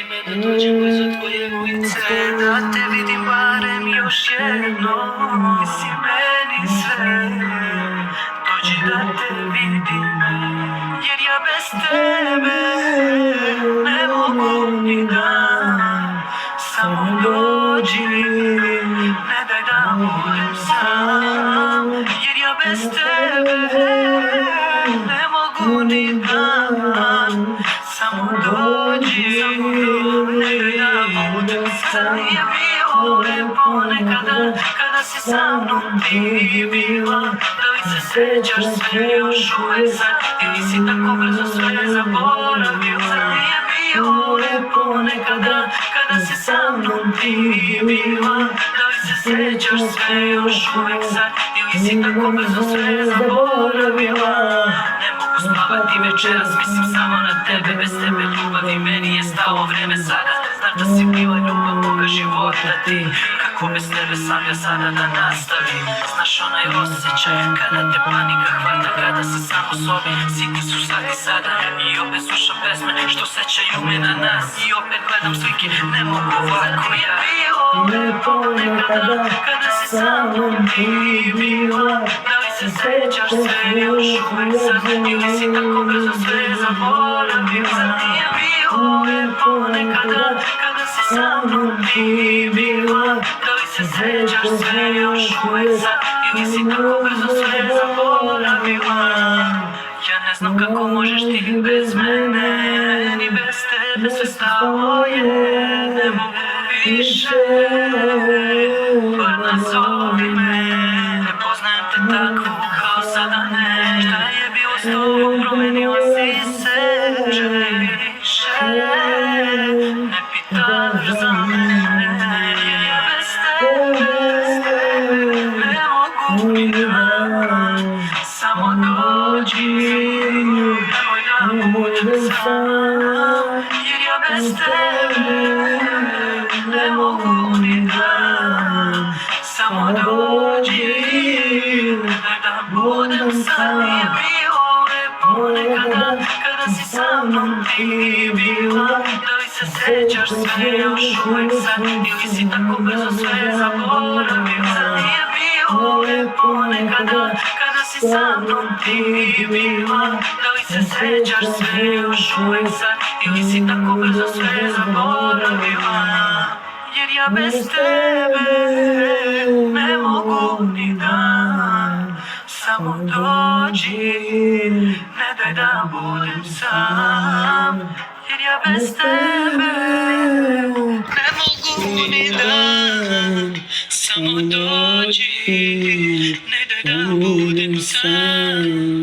me da dođem blizu tvoje ulice, da te vidim barem još jednom. Ti si meni sve, dođi da te vidim, jer ja bez tebe ne mogu ni dan. Samo dođi, ne daj da budem sam, jer ja bez tebe ne mogu ni dan. Samo dođi, ne daj da budem sam. Nije bilo lepo nekada, kada si sa mnom ti bila. Da li se sjećaš sve još uvek sad, ili si tako brzo sve zaboravila? Nije bilo lepo nekada, kada si sa mnom ti bila. Da li se sjećaš sve još uvek sad, ili si tako brzo sve zaboravila? Ne mogu spavati večeras, mislim samo na tebe. Bez tebe ljubavi meni je stalo vreme sada. Znaš da si bila ljubav moga života ti. Kako bez tebe sam ja sada da nastavim? Znaš onaj osjećaj kada te panika hvata, kada si sam u sobi, siti su sad i sada. I opet slušam pesme što sećaju me na nas, i opet gledam slike, ne mogu ovako ja. Bilo lepo nekada, kada si sa mnom ti bila. Da li se sećaš sve još uvek sad, ili si tako brzo sve zaboravila? Nije bilo lepo nekada, kada si sa mnom ti bila. Da li se sećaš sve još uvek sad, ili si tako brzo sve zaboravila? Ja ne znam kako možeš ti bez mene, ni bez tebe sve stalo je. Ne mogu više, bar nazovi me. Ne poznajem te takvu kao sada ne. Šta je bilo s tobom, promenila si se. Želim više, ne pitaš za mene, jer ja bez tebe ne mogu ni dan. Samo dođi, nemoj da budem sam, jer ja bez tebe ne mogu ni dan. Samo dođi, nemoj da budem sam. Nije bilo lepo nekada, kada si sa mnom ti bila. Da li se sećaš sve još uvek sad, ili si tako brzo sve zaboravila? Nije bilo lepo nekada, kada si sa mnom ti bila. Da li se sećaš sve još uvek sad, ili si tako brzo sve zaboravila? Jer ja bez tebe ne mogu ni dan. Samo dođi, ne daj da budem sam, jer ja bez tebe ne mogu ni dan. Samo dođi, ne daj da budem sam.